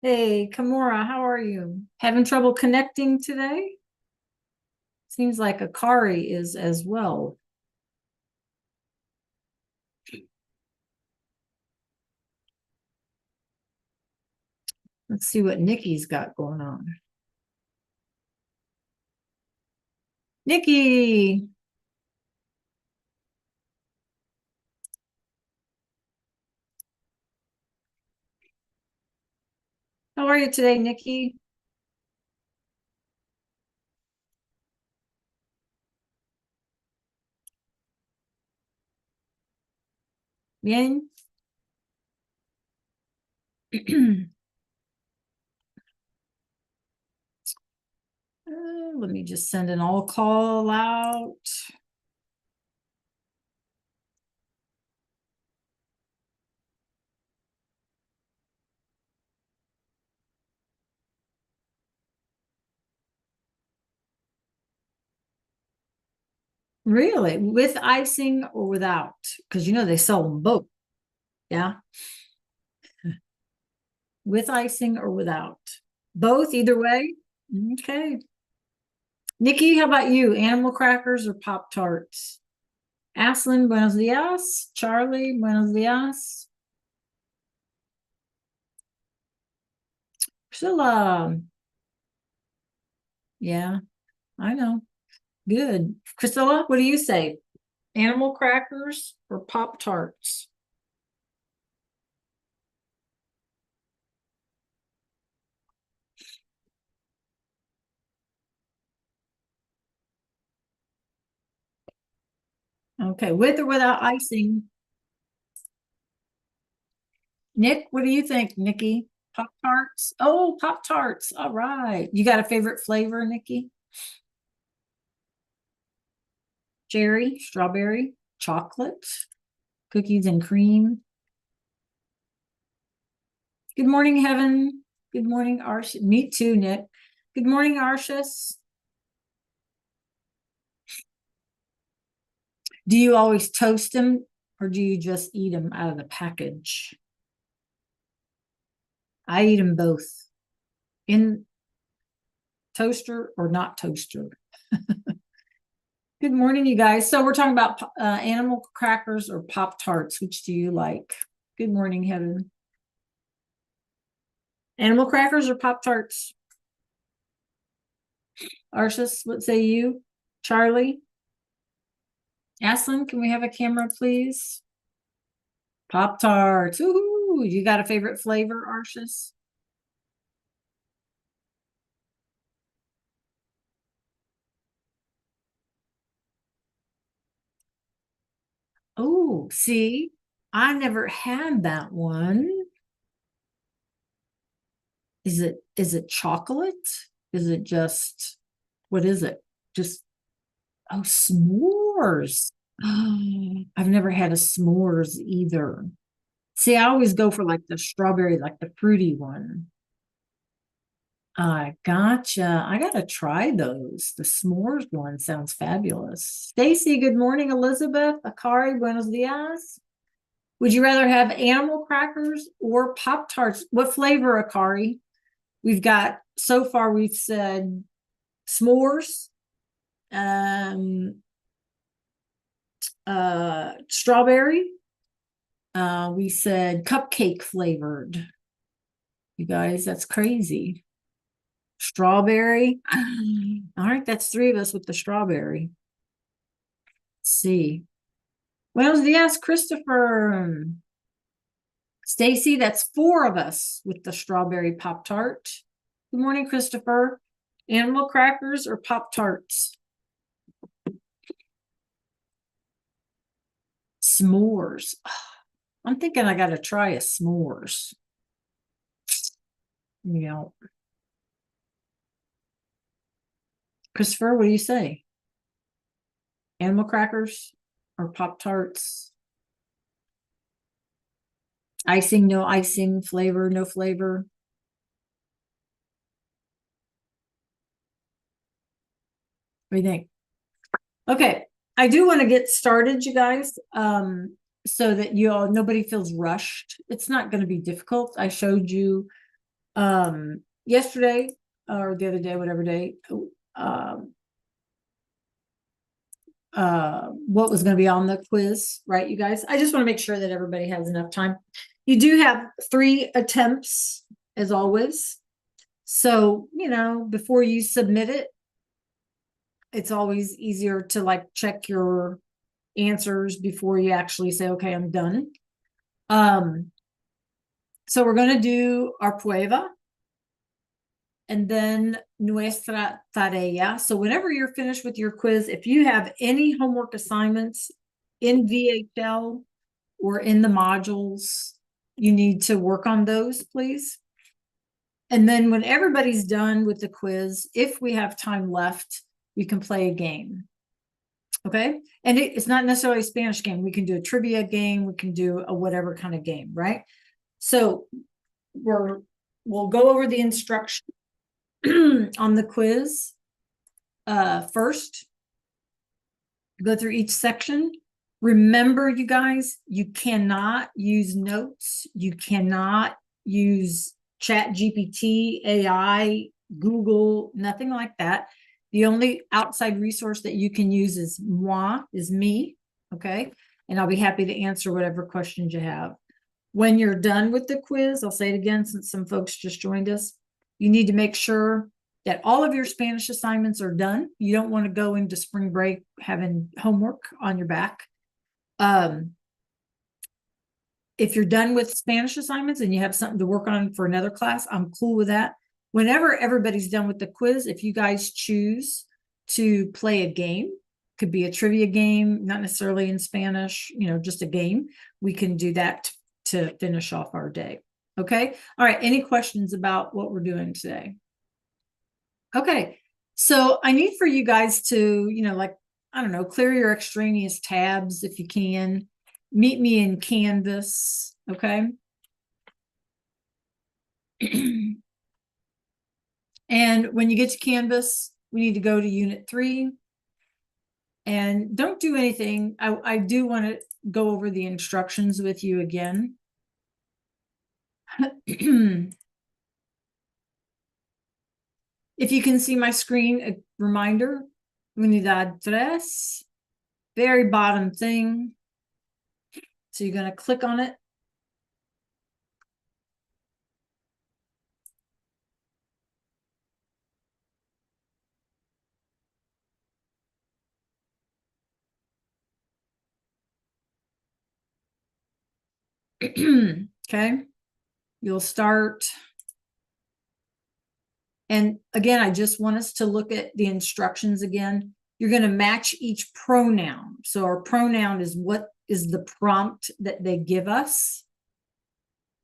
Hey, Kimura, how are you? Having trouble connecting today? Seems like Akari is as well. Let's see what Nikki's got going on. Nikki, how are you today, Nikki? Bien? Let me just send an all call out. Really? With icing or without? Because you know they sell them both. Yeah. With icing or without? Both, either way? Okay. Nikki, how about you? Animal crackers or Pop Tarts? Aslin, buenos dias. Charlie, buenos dias. Priscilla, yeah, I know. Good. Priscilla, what do you say? Animal crackers or Pop Tarts? Okay, with or without icing? Nick, what do you think, Nikki? Pop Tarts? Oh, Pop Tarts. All right. You got a favorite flavor, Nikki? Cherry, strawberry, chocolate, cookies and cream. Good morning, Heaven. Good morning, Arsh. Me too, Nick. Good morning, Arshus. Do you always toast them or do you just eat them out of the package? I eat them both in toaster or not toaster. Good morning, you guys. So we're talking about animal crackers or Pop Tarts. Which do you like? Good morning, Heaven. Animal crackers or Pop Tarts? Arshus, what say you? Charlie? Aslin, can we have a camera, please? Pop Tarts. Ooh, you got a favorite flavor, Arshus? Oh, see, I never had that one. Is it chocolate? Is it just what is it? Just oh, s'mores. I've never had a s'mores either. See, I always go for like the strawberry, like the fruity one. I gotcha. I gotta try those. The s'mores one sounds fabulous. Stacy, good morning. Elizabeth, Akari, buenos dias. Would you rather have animal crackers or Pop Tarts? What flavor, Akari? We've got so far, we've said s'mores, um, strawberry. We said cupcake flavored. You guys, that's crazy. Strawberry. All right, that's three of us with the strawberry. Let's see. Buenos dias, Christopher. Stacy, that's four of us with the strawberry Pop Tart. Good morning, Christopher. Animal crackers or Pop Tarts? S'mores. I'm thinking I got to try a s'mores. You know, Christopher, what do you say? Animal crackers or Pop Tarts? Icing, no icing, flavor, no flavor. What do you think? Okay, I do want to get started, you guys, so that you all nobody feels rushed. It's not going to be difficult. I showed you Yesterday or the other day, whatever day, um, what was going to be on the quiz, right, you guys? I just want to make sure that everybody has enough time. You do have 3 attempts, as always. So, before you submit it, it's always easier to like check your answers before you actually say, okay, I'm done. So we're going to do our prueba and then nuestra tarea. So whenever you're finished with your quiz, if you have any homework assignments in VHL or in the modules, you need to work on those, please. And then when everybody's done with the quiz, if we have time left, we can play a game. Okay. And it's not necessarily a Spanish game. We can do a trivia game. We can do a whatever kind of game, right? So we'll go over the instruction on the quiz first. Go through each section. Remember, you guys, you cannot use notes. You cannot use Chat GPT, AI, Google, nothing like that. The only outside resource that you can use is me, okay? And I'll be happy to answer whatever questions you have. When you're done with the quiz, I'll say it again since some folks just joined us, you need to make sure that all of your Spanish assignments are done. You don't want to go into spring break having homework on your back. If you're done with Spanish assignments and you have something to work on for another class, I'm cool with that. Whenever everybody's done with the quiz, if you guys choose to play a game, could be a trivia game, not necessarily in Spanish, just a game, we can do that to finish off our day. Okay. All right. Any questions about what we're doing today? Okay. So I need for you guys to, I don't know, clear your extraneous tabs if you can. Meet me in Canvas. Okay. And when you get to Canvas, we need to go to Unit 3. And don't do anything. I do want to go over the instructions with you again. If you can see my screen, a reminder, unidad 3, very bottom thing. So you're going to click on it. Okay. You'll start. And again, I just want us to look at the instructions again. You're going to match each pronoun. So our pronoun is what is the prompt that they give us.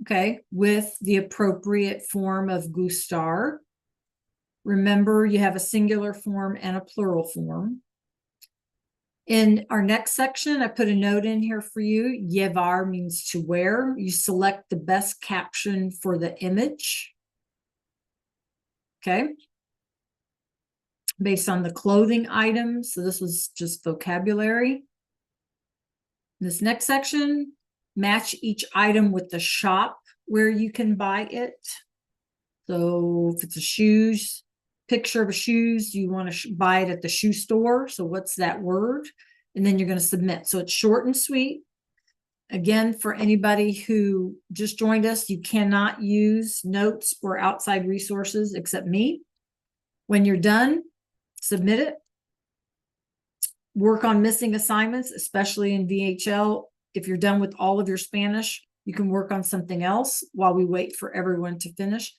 Okay. With the appropriate form of gustar. Remember, you have a singular form and a plural form. In our next section, I put a note in here for you. Llevar means to wear. You select the best caption for the image. Okay. Based on the clothing item. So this was just vocabulary. This next section, match each item with the shop where you can buy it. So if it's a shoes, picture of a shoes, you want to buy it at the shoe store. So what's that word? And then you're going to submit. So it's short and sweet. Again, for anybody who just joined us, you cannot use notes or outside resources except me. When you're done, submit it. Work on missing assignments, especially in VHL. If you're done with all of your Spanish, you can work on something else while we wait for everyone to finish.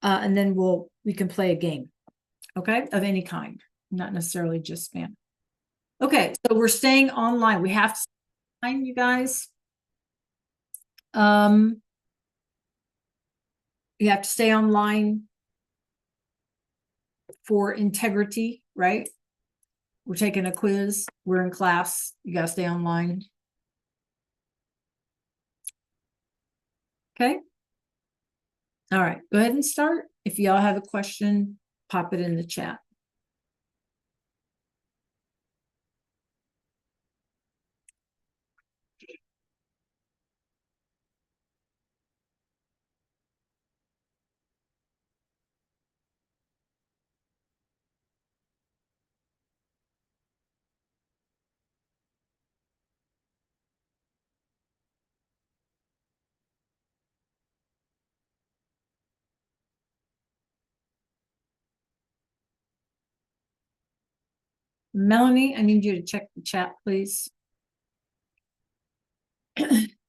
And then we can play a game, okay, of any kind, not necessarily just Spanish. Okay, so we're staying online. We have to sign, you guys. You have to stay online for integrity, right? We're taking a quiz. We're in class. You got to stay online. Okay. All right. Go ahead and start. If y'all have a question, pop it in the chat. Melanie, I need you to check the chat, please.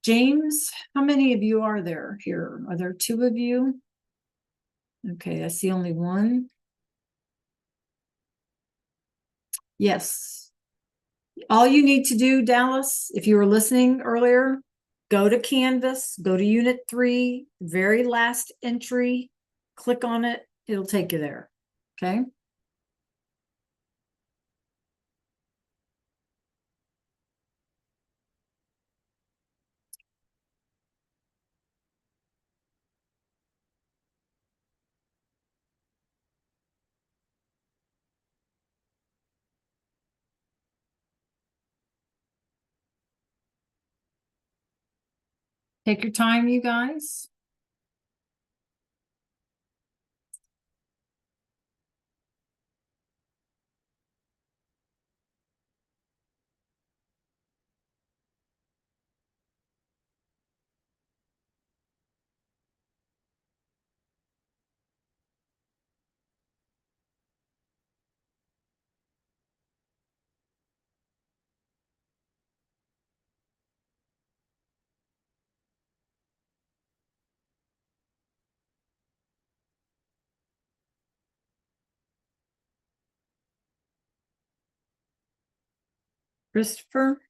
James, how many of you are there here? Are there two of you? Okay, I see only one. Yes. All you need to do, Dallas, if you were listening earlier, go to Canvas, go to Unit 3, very last entry, click on it, it'll take you there. Okay. Take your time, you guys. Christopher.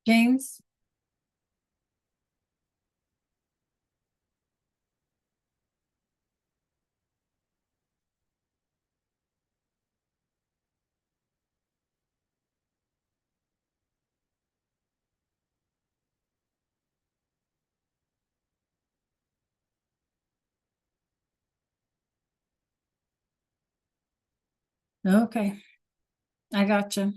James. Okay, I got you.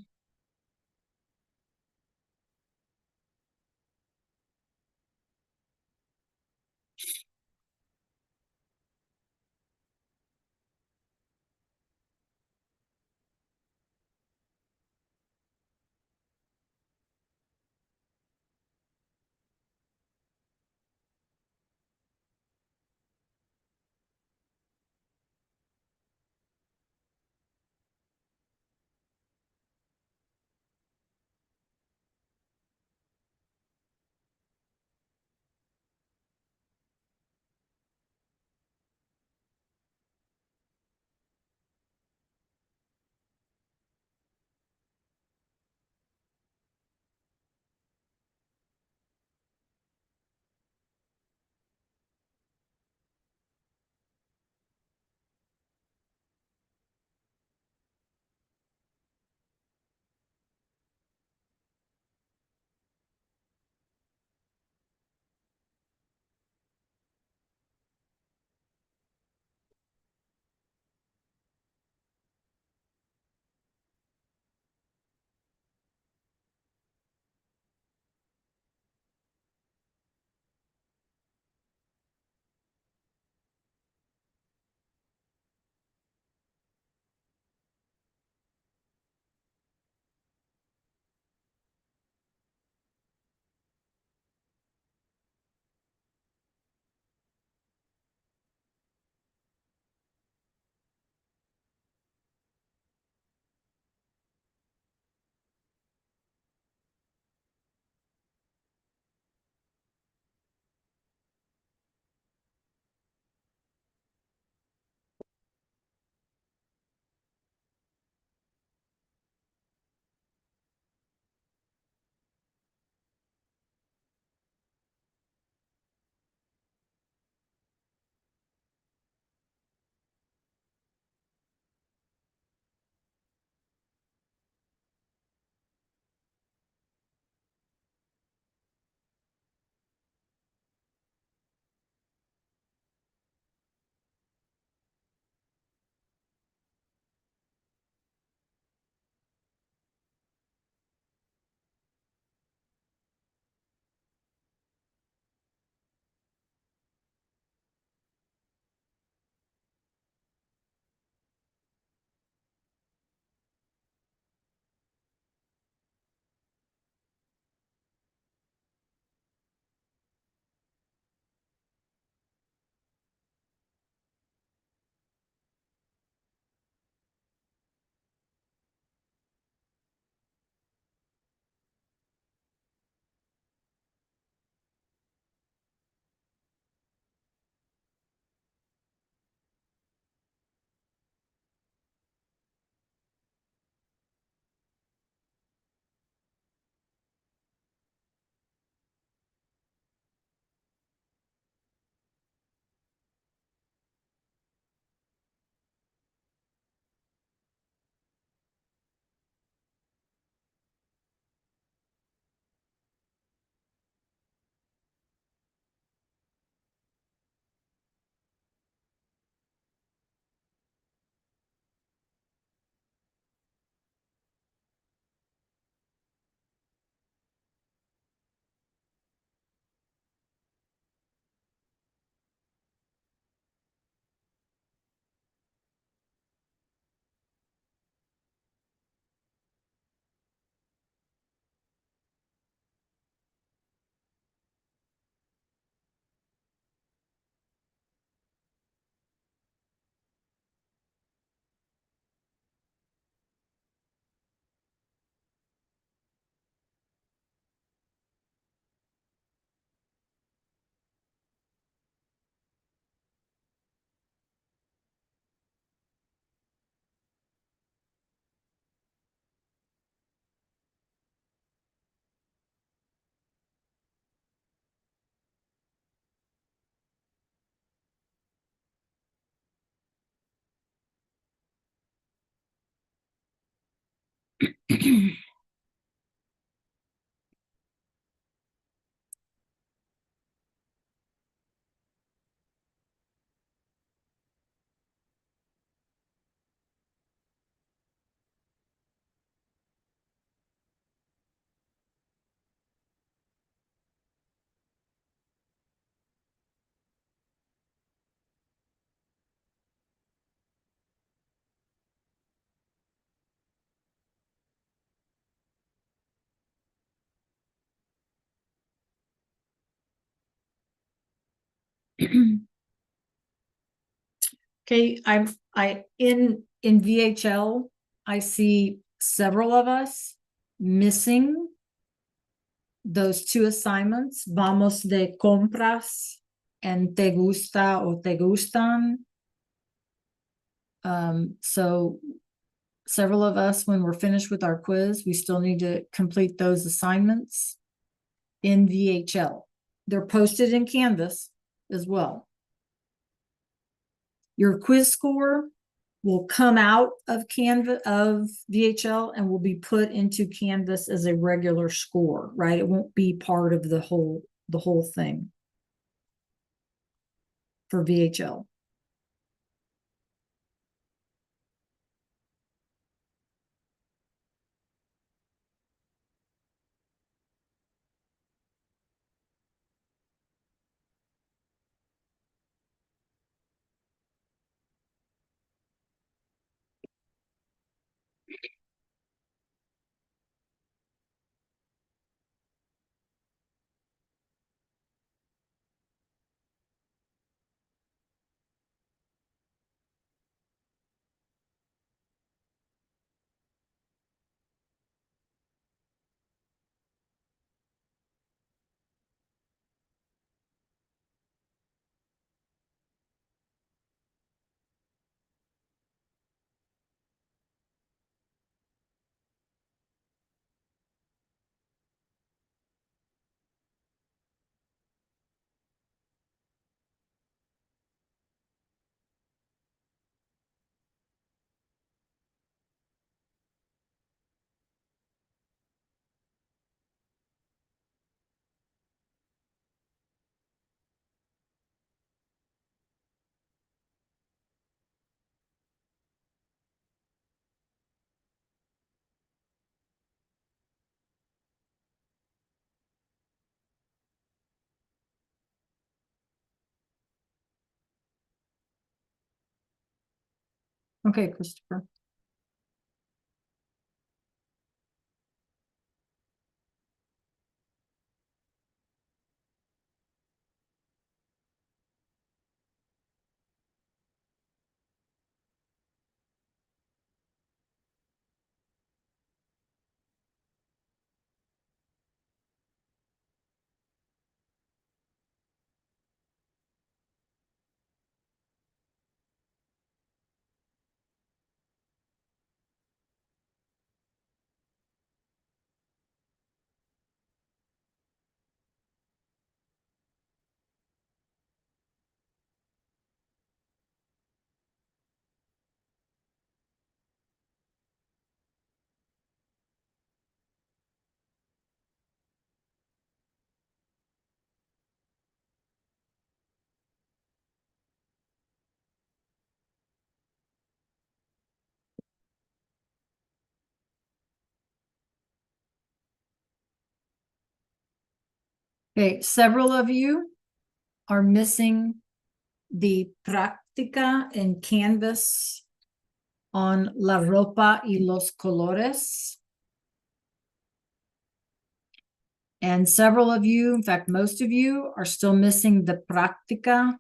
Okay, in VHL, I see several of us missing those two assignments, vamos de compras and te gusta o te gustan. So several of us, when we're finished with our quiz, we still need to complete those assignments in VHL. They're posted in Canvas as well. Your quiz score will come out of Canvas of VHL and will be put into Canvas as a regular score, right? It won't be part of the whole thing for VHL. Okay, Christopher. Okay, several of you are missing the práctica in Canvas on la ropa y los colores. And several of you, in fact, most of you are still missing the práctica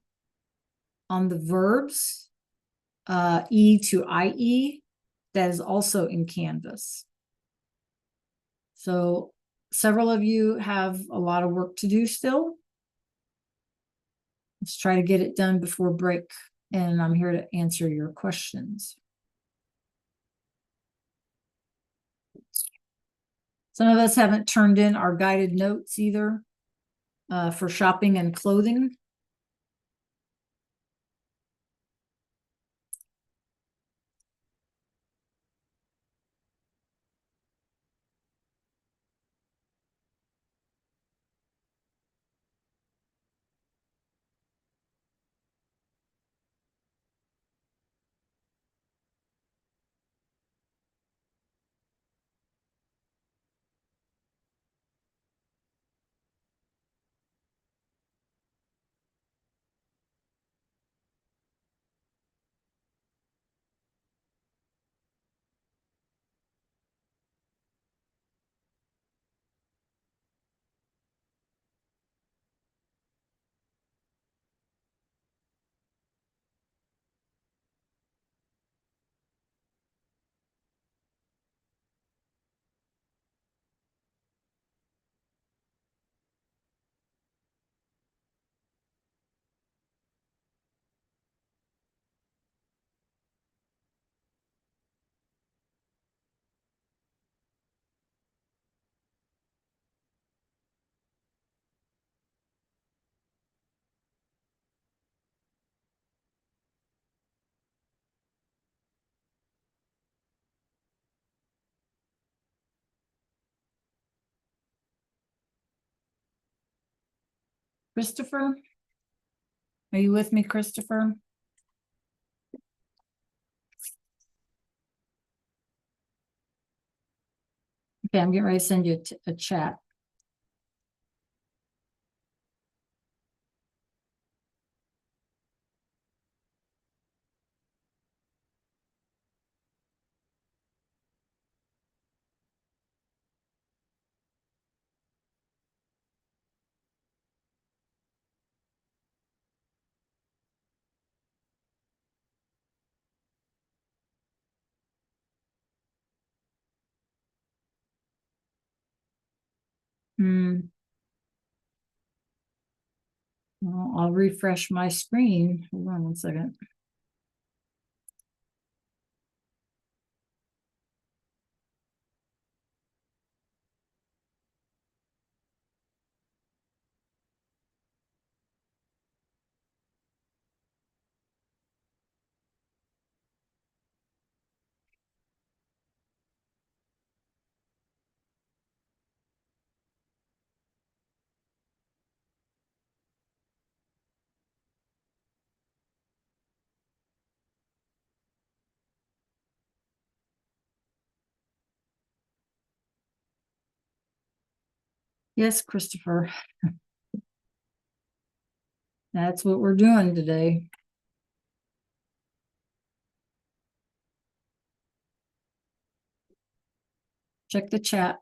on the verbs, E to IE, that is also in Canvas. So several of you have a lot of work to do still. Let's try to get it done before break, and I'm here to answer your questions. Some of us haven't turned in our guided notes either for shopping and clothing. Christopher? Are you with me, Christopher? Okay, I'm getting ready to send you a chat. Well, I'll refresh my screen. Hold on 1 second. Yes, Christopher. That's what we're doing today. Check the chat.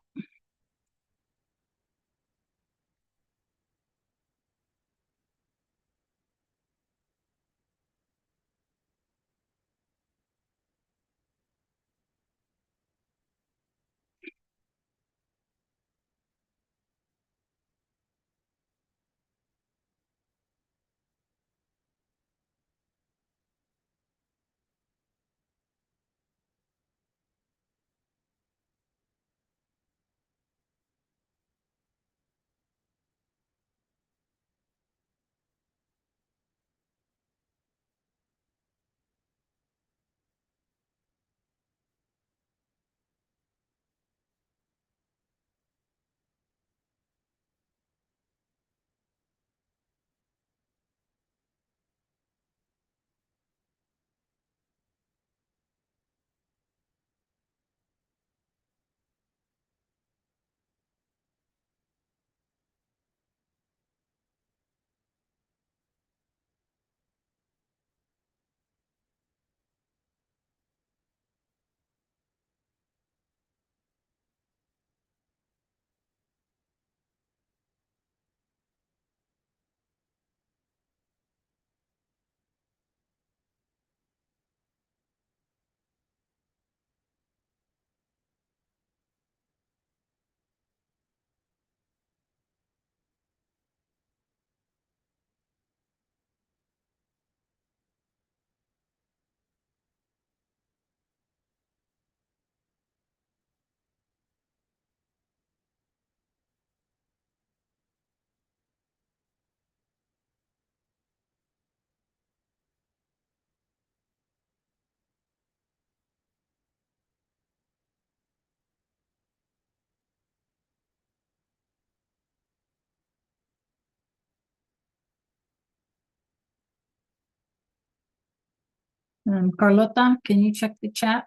Carlota, can you check the chat?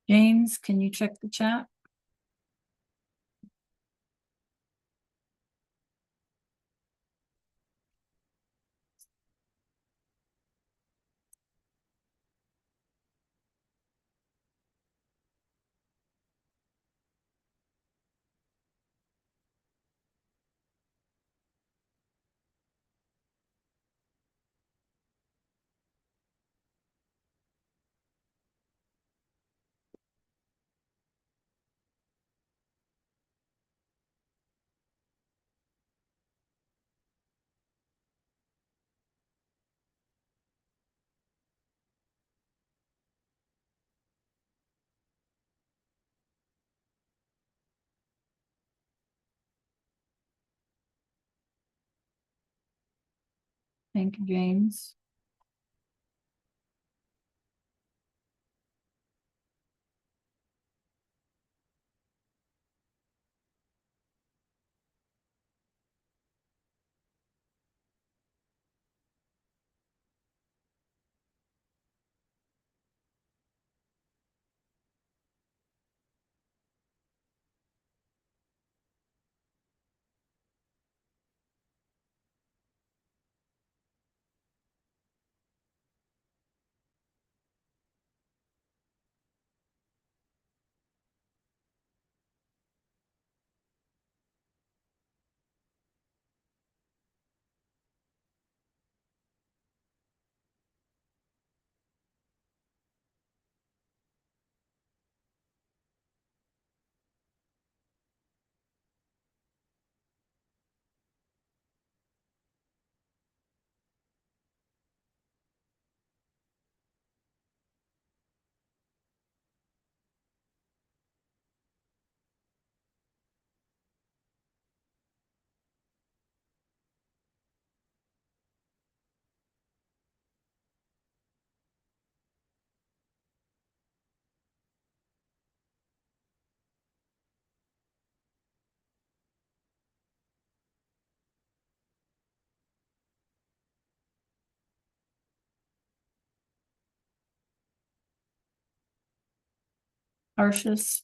James, can you check the chat? Thank you, James. Arshis,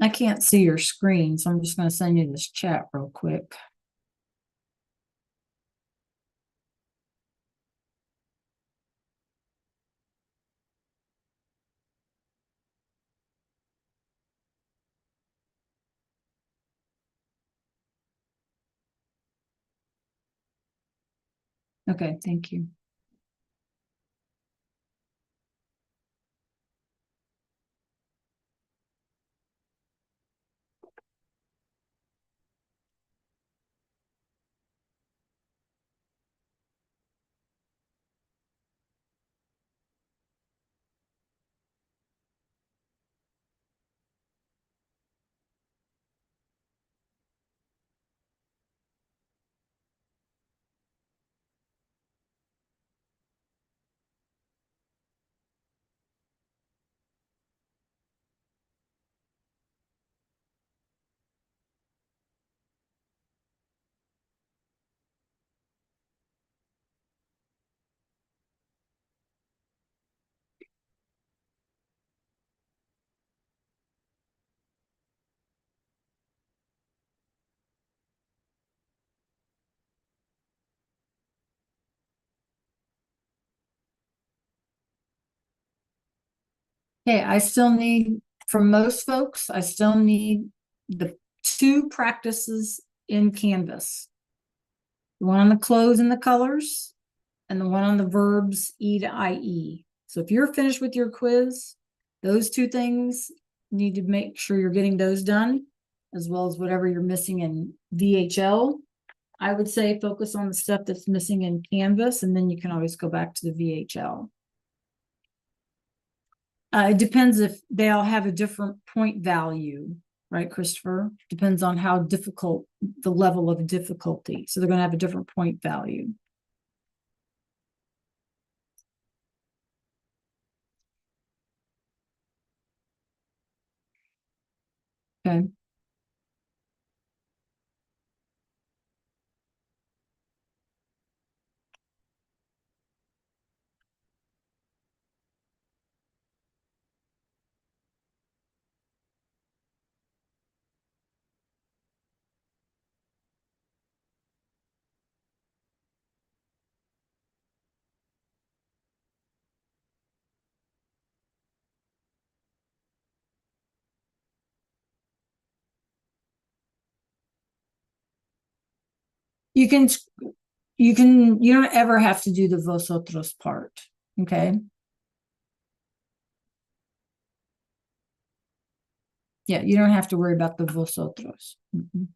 I can't see your screen, so I'm just going to send you this chat real quick. Okay, thank you. Okay, I still need, for most folks, I still need the two practices in Canvas. The one on the clothes and the colors, and the one on the verbs E to IE. So if you're finished with your quiz, those two things, you need to make sure you're getting those done, as well as whatever you're missing in VHL. I would say focus on the stuff that's missing in Canvas, and then you can always go back to the VHL. It depends if they all have a different point value, right, Christopher? Depends on how difficult, the level of difficulty. So they're going to have a different point value. Okay. You can, you don't ever have to do the vosotros part. Okay. Yeah, you don't have to worry about the vosotros. Mhm.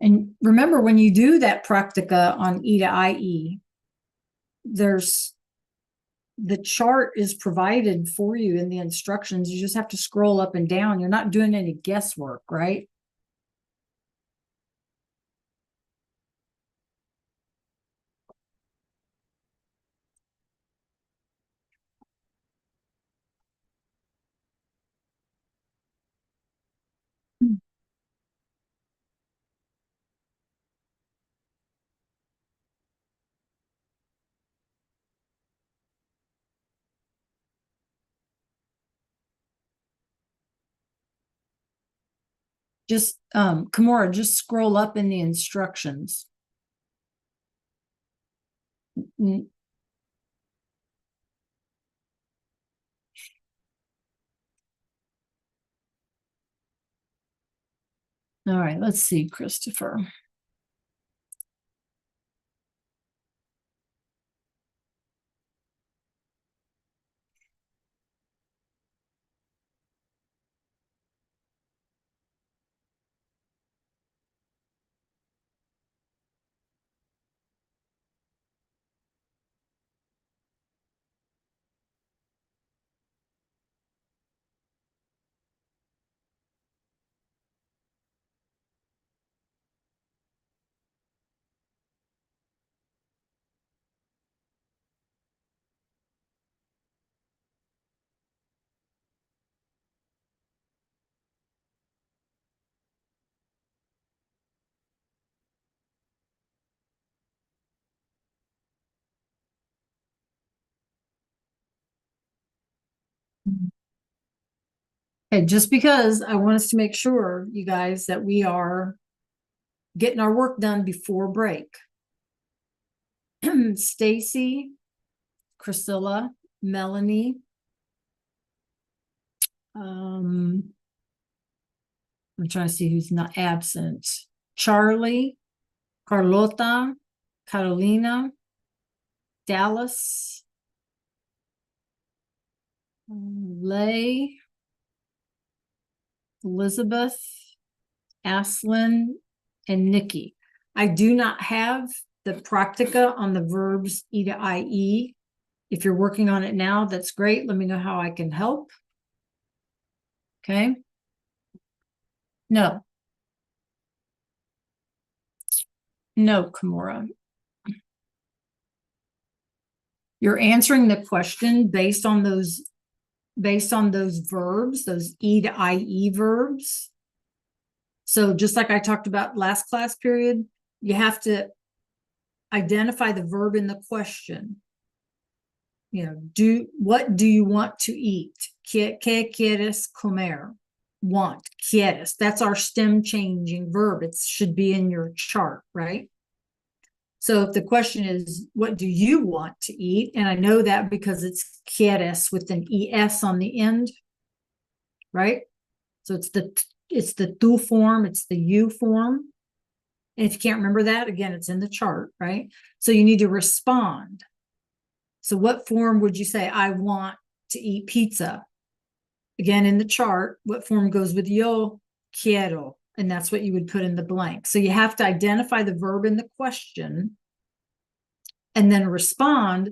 And remember, when you do that practica on E to IE, there's the chart is provided for you in the instructions. You just have to scroll up and down. You're not doing any guesswork, right? Just, Kimura, just scroll up in the instructions. Mm, all right, let's see, Christopher. Okay, just because I want us to make sure, you guys, that we are getting our work done before break. Stacy, Priscilla, Melanie, I'm trying to see who's not absent. Charlie, Carlota, Carolina, Dallas, Lay, Elizabeth, Aslin, and Nikki. I do not have the practica on the verbs E to IE. If you're working on it now, that's great. Let me know how I can help. Okay. No. No, Kimura. You're answering the question based on those verbs, those E to IE verbs. So just like I talked about last class period, you have to identify the verb in the question. You know, what do you want to eat? ¿Qué quieres comer? Want, quieres. That's our stem changing verb. It should be in your chart, right? So if the question is, what do you want to eat? And I know that because it's quieres with an ES on the end, right? So it's the tu form, it's the you form. And if you can't remember that, again, it's in the chart, right? So you need to respond. So what form would you say? I want to eat pizza. Again, in the chart, what form goes with yo quiero? And that's what you would put in the blank. So you have to identify the verb in the question and then respond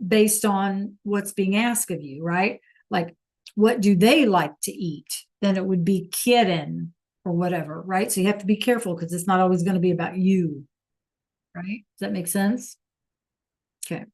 based on what's being asked of you, right? Like, what do they like to eat? Then it would be quieren or whatever, right? So you have to be careful because it's not always going to be about you, right? Does that make sense? Okay.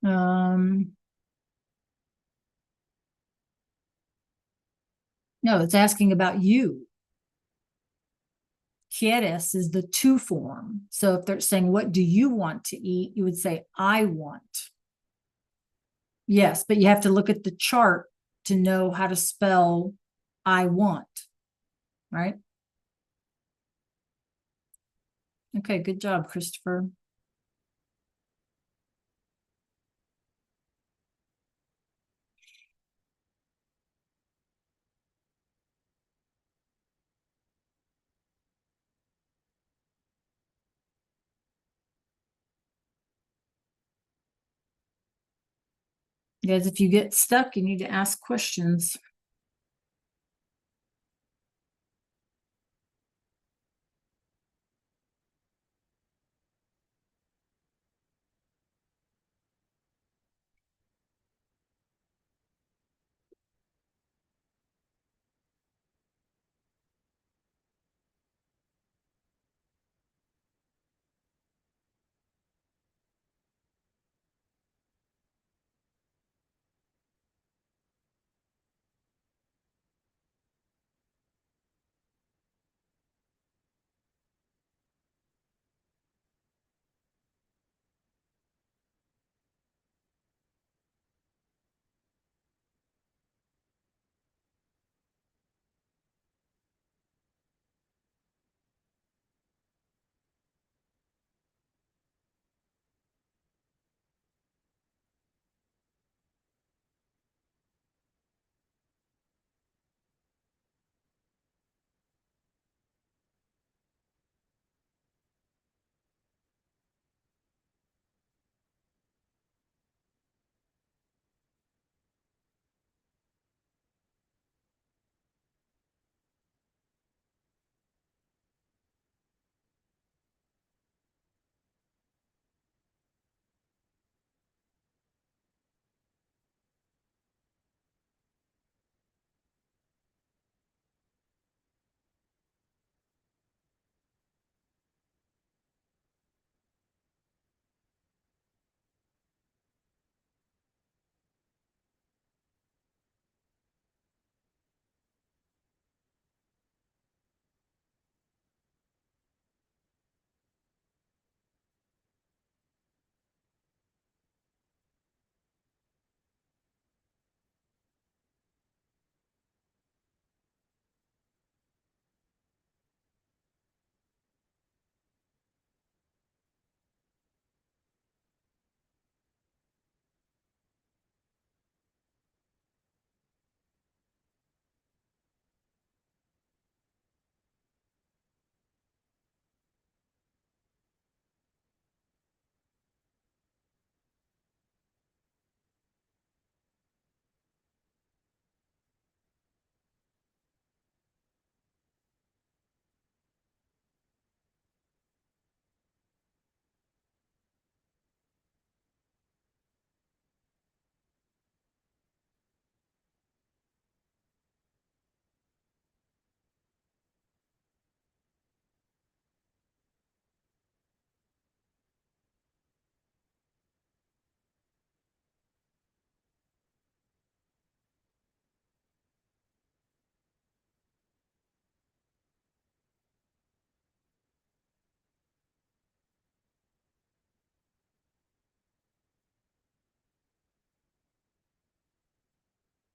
Um, no, it's asking about you. quieres is the to form. So if they're saying, what do you want to eat? You would say, I want. Yes, but you have to look at the chart to know how to spell I want, right? Okay, good job, Christopher. Guys, if you get stuck, you need to ask questions.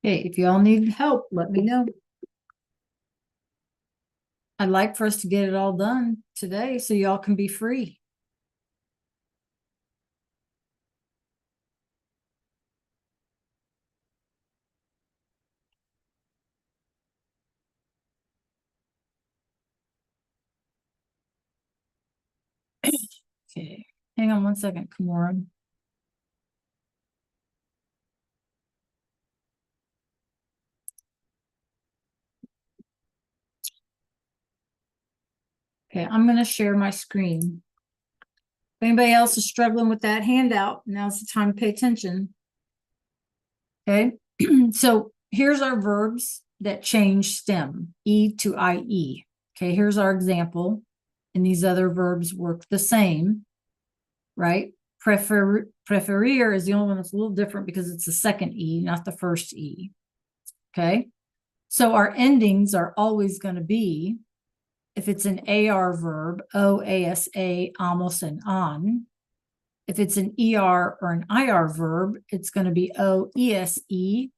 Hey, if y'all need help, let me know. I'd like for us to get it all done today so y'all can be free. Okay, hang on one second, Kamora. Okay, I'm going to share my screen. If anybody else is struggling with that handout, now's the time to pay attention. Okay, so here's our verbs that change stem, E to IE. Okay, here's our example. And these other verbs work the same, right? Preferir is the only one that's a little different because it's the second E, not the first E. Okay, so our endings are always going to be If it's an AR verb, OASA, almost and on. If it's an ER or an IR verb, it's going to be OESE,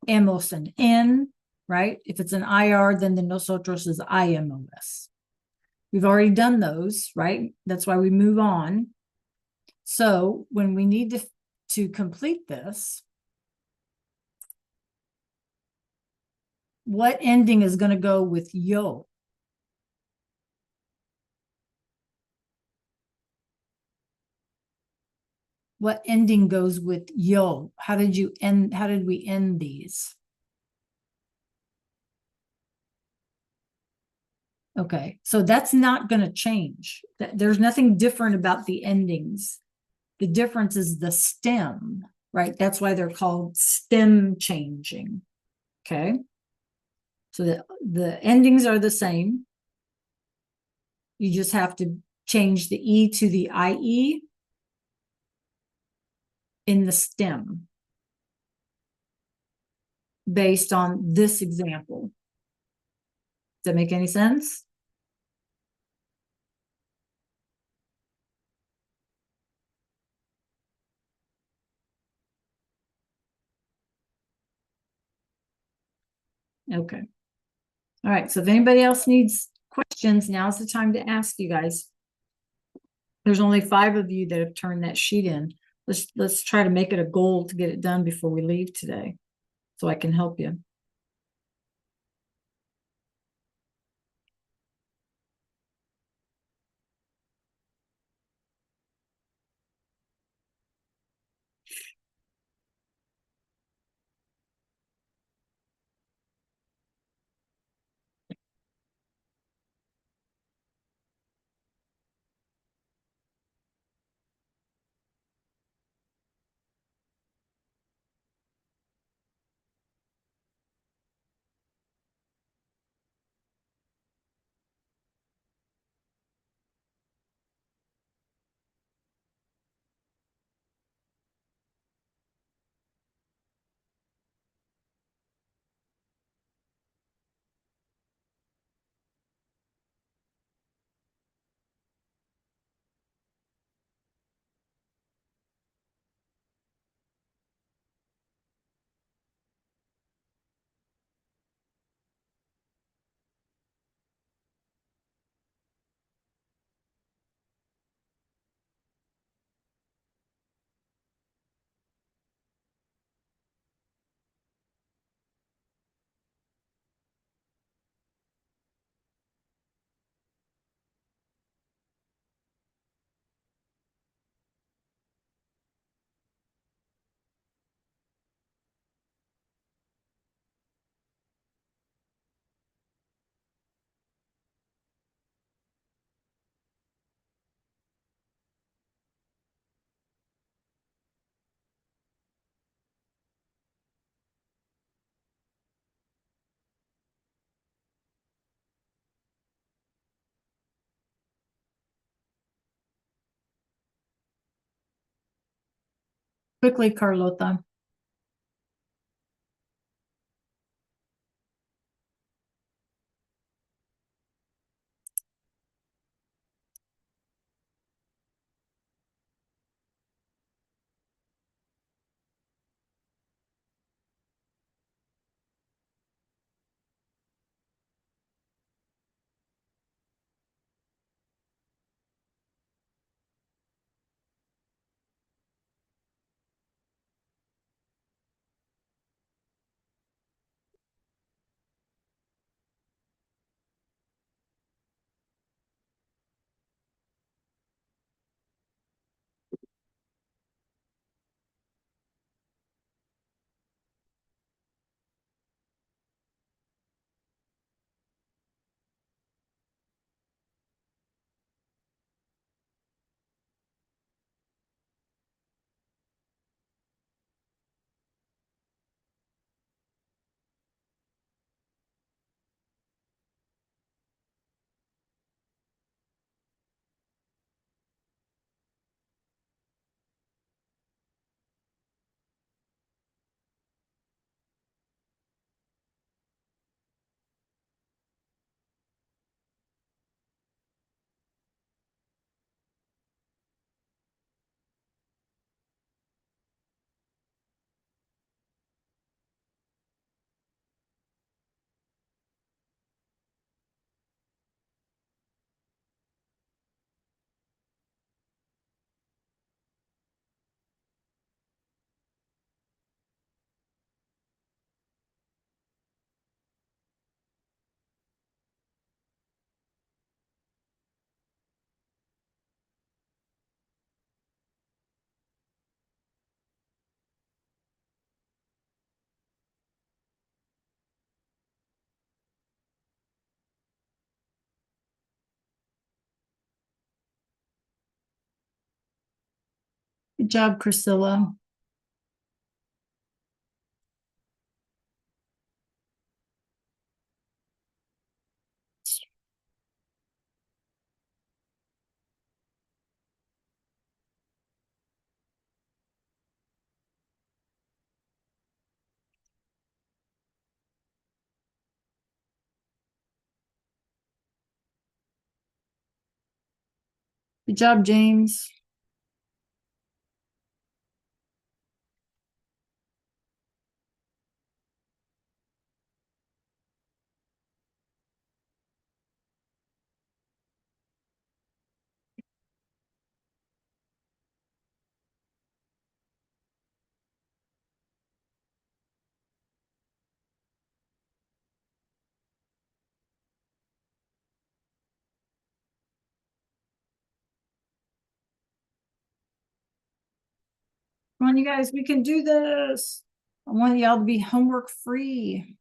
amos and in, right? If it's an IR, then the nosotros is IMOS. We've already done those, right? That's why we move on. So when we need to complete this, what ending is going to go with yo? What ending goes with yo? How did you end? How did we end these? Okay, so that's not going to change. There's nothing different about the endings. The difference is the stem, right? That's why they're called stem changing. Okay, so the endings are the same. You just have to change the E to the IE in the stem based on this example. Does that make any sense? Okay. All right. So if anybody else needs questions, now's the time to ask you guys. There's only 5 of you that have turned that sheet in. Let's try to make it a goal to get it done before we leave today, so I can help you. Quickly, Carlota. Good job, Priscilla. Good job, James. Come on, you guys, we can do this. I want y'all to be homework free.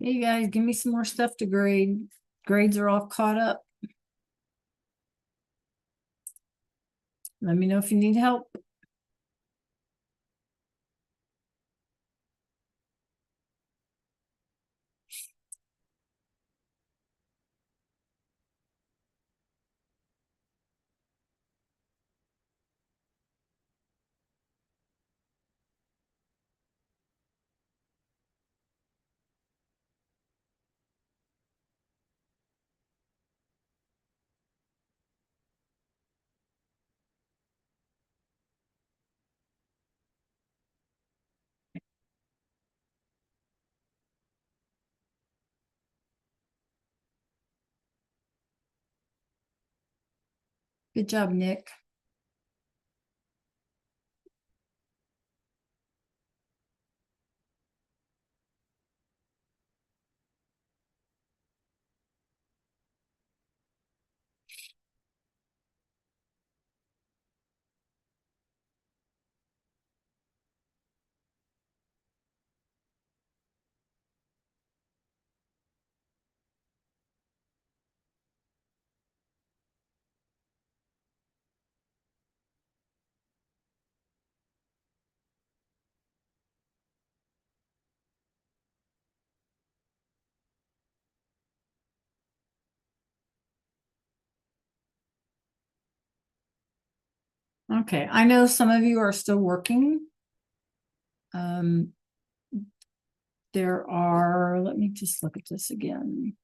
Hey, you guys, give me some more stuff to grade. Grades are all caught up. Let me know if you need help. Good job, Nick. Okay, I know some of you are still working. Um, there are, let me just look at this again.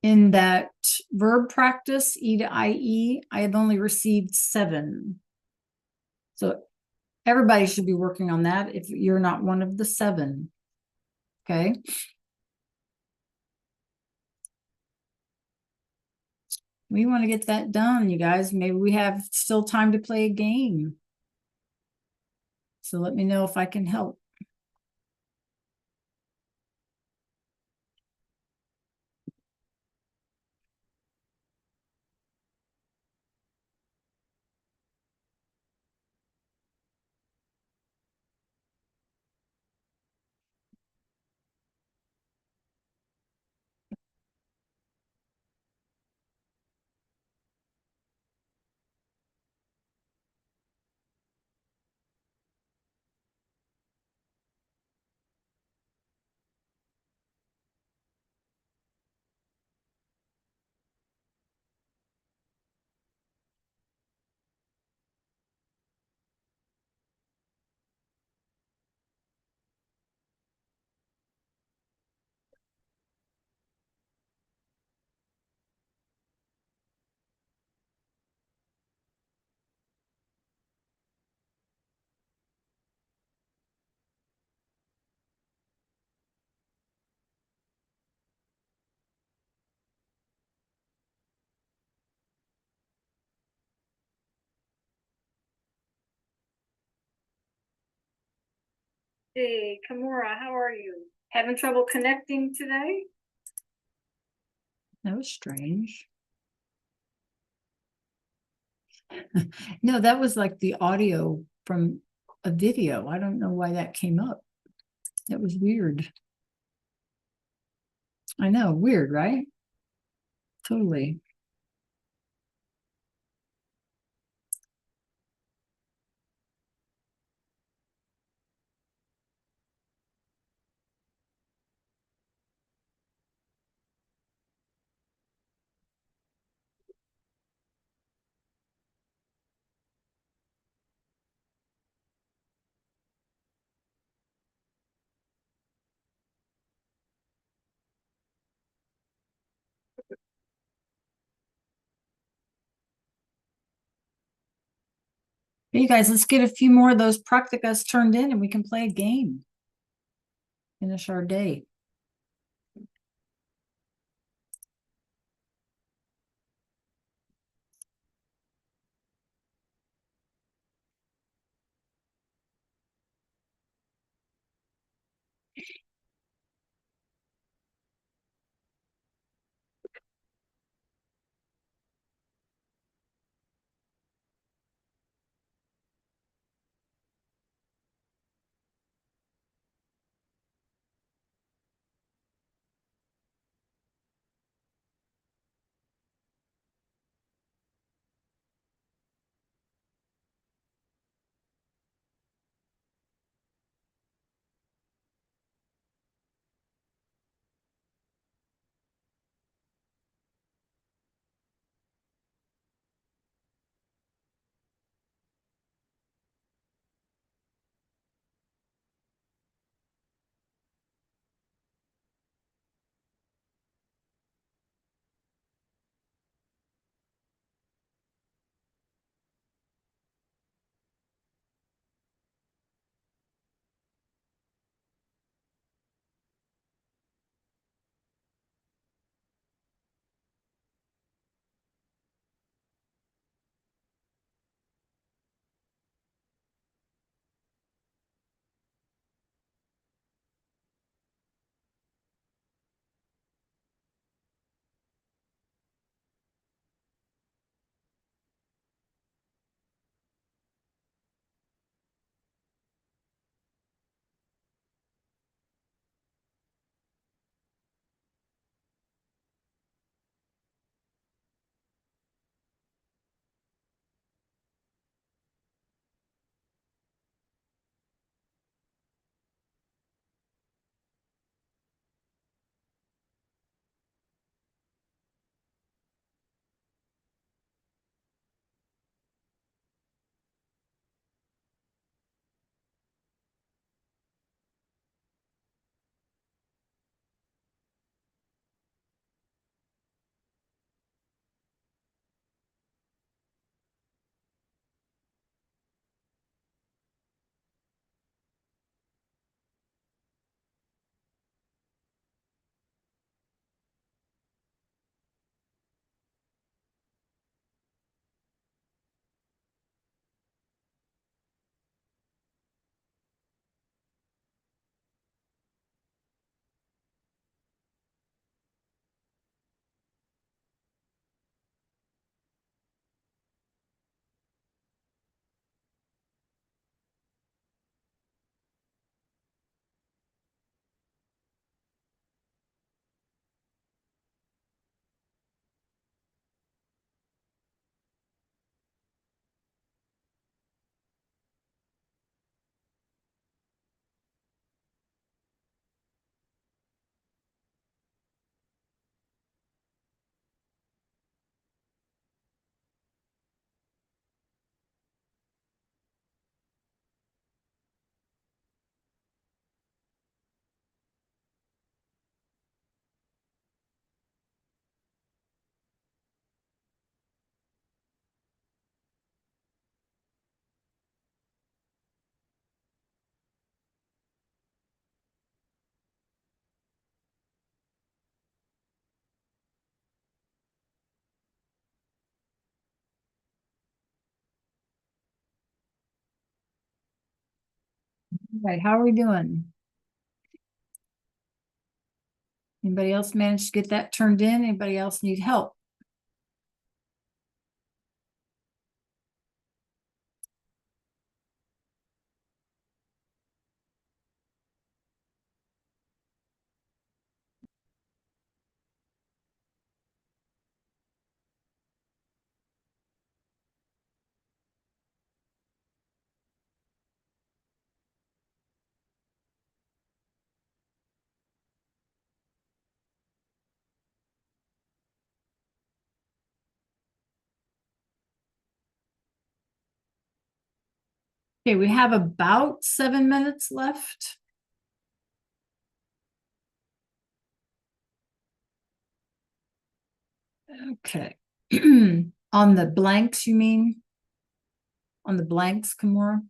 In that verb practice, E to IE, I have only received 7. So everybody should be working on that if you're not one of the 7. Okay. We want to get that done, you guys. Maybe we have still time to play a game. So let me know if I can help. Hey, Kimura, how are you? Having trouble connecting today? That was strange. No, that was like the audio from a video. I don't know why that came up. That was weird. I know, weird, right? Totally. Hey, you guys, let's get a few more of those practicas turned in and we can play a game. Finish our day. right, how are we doing? Anybody else managed to get that turned in? Anybody else need help? Okay, we have about 7 minutes left. Okay. On the blanks, you mean? On the blanks, Kimura?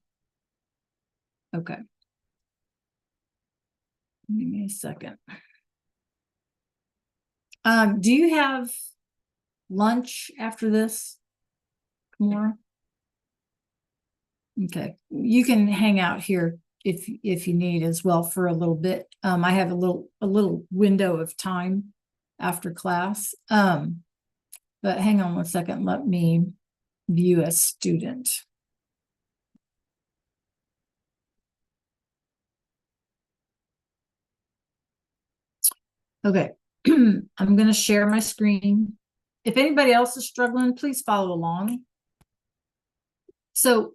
Okay. Give me a second. Do you have lunch after this, Kimura? Okay, you can hang out here if you need as well for a little bit. I have a little window of time after class. But hang on one second, let me view a student. Okay, I'm gonna share my screen. If anybody else is struggling, please follow along. So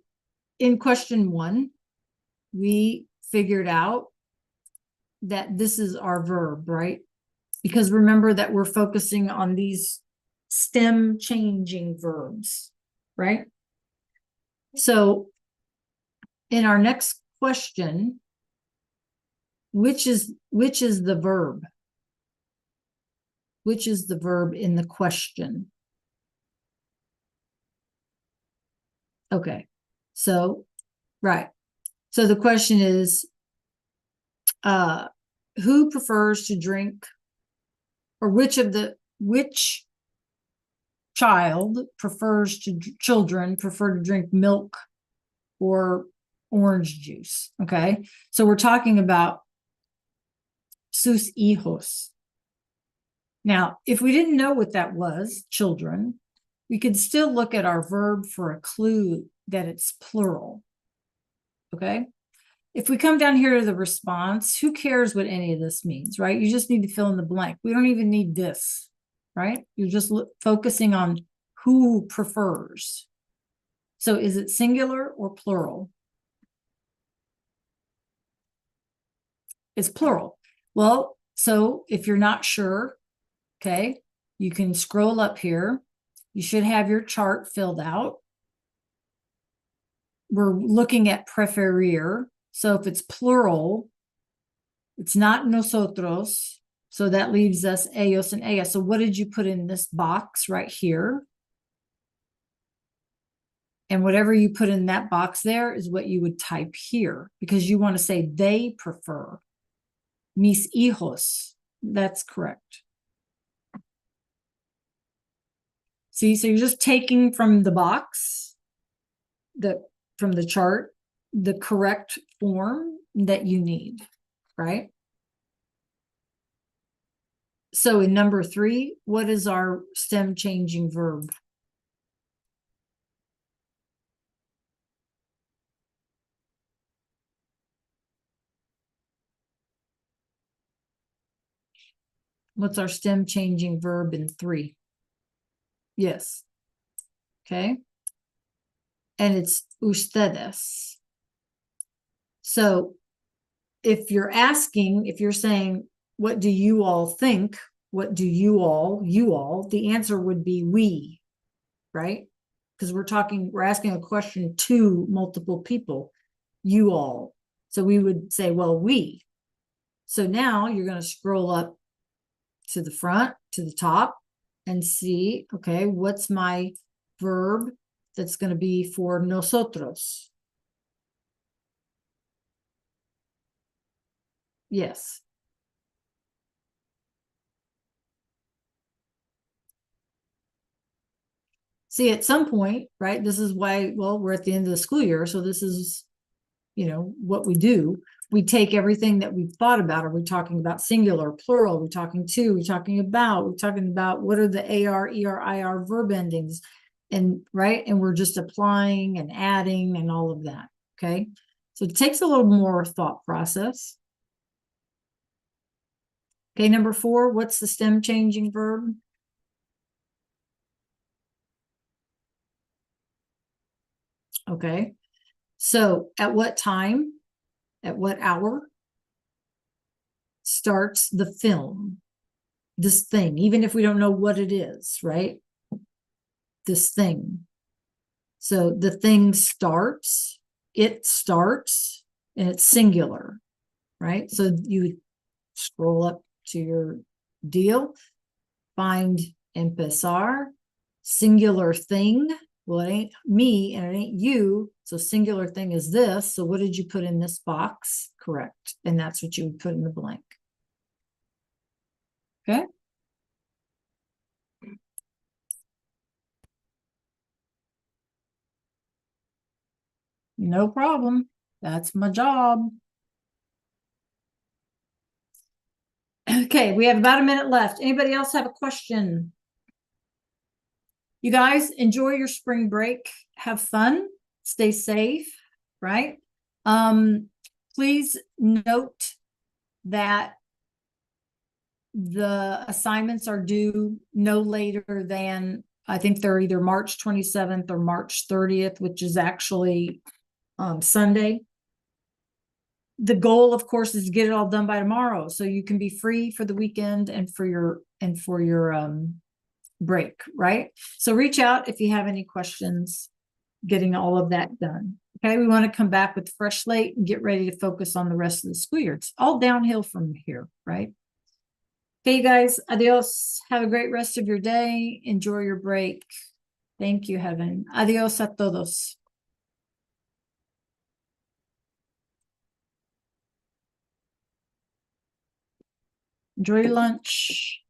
in question 1, we figured out that this is our verb, right? Because remember that we're focusing on these stem changing verbs, right? So in our next question, which is the verb? Which is the verb in the question? Okay, so right. So the question is, who prefers to drink, or which children prefer to drink milk or orange juice? Okay, so we're talking about sus hijos. Now, if we didn't know what that was, children, we could still look at our verb for a clue that it's plural. Okay, if we come down here to the response, who cares what any of this means, right? You just need to fill in the blank. We don't even need this, right? You're just focusing on who prefers. So is it singular or plural? It's plural. Well, so if you're not sure, okay, you can scroll up here. You should have your chart filled out. We're looking at preferir. So if it's plural, it's not nosotros. So that leaves us ellos and ellas. So what did you put in this box right here? And whatever you put in that box there is what you would type here, because you want to say they prefer. Mis hijos. That's correct. See, so you're just taking from the box, from the chart, the correct form that you need, right? So in number 3, what is our stem changing verb? What's our stem changing verb in 3? Yes. Okay. And it's ustedes. So if you're saying, what do you all think? What do you all, the answer would be we, right? Because we're asking a question to multiple people, you all. So we would say, well, we. So now you're going to scroll up to the front, to the top, and see, okay, what's my verb that's going to be for nosotros? Yes. See, at some point, right, this is why, well, we're at the end of the school year, so this is, what we do. we take everything that we've thought about. Are we talking about singular, plural? Are we talking to? Are we talking about? We're talking about what are the AR, ER, IR verb endings? And right. And we're just applying and adding and all of that. Okay. So it takes a little more thought process. Okay. Number 4, what's the stem changing verb? Okay. So at what time, at what hour starts the film? This thing, even if we don't know what it is, right? This thing. So the thing starts, it starts, and it's singular, right? So you scroll up to your deal, find empezar, singular thing. Well, it ain't me and it ain't you. So singular thing is this. So what did you put in this box? Correct. And that's what you would put in the blank. Okay. No problem. That's my job. Okay, we have about a minute left. Anybody else have a question? You guys enjoy your spring break. Have fun. Stay safe, right? Please note that the assignments are due no later than, I think they're either March 27th or March 30th, which is actually Sunday. The goal, of course, is to get it all done by tomorrow, so you can be free for the weekend and for your break, right? So reach out if you have any questions getting all of that done. Okay, we want to come back with fresh slate and get ready to focus on the rest of the school year. It's all downhill from here, right? Okay, you guys, adios. Have a great rest of your day. Enjoy your break. Thank you, Heaven. Adios a todos. Enjoy your lunch.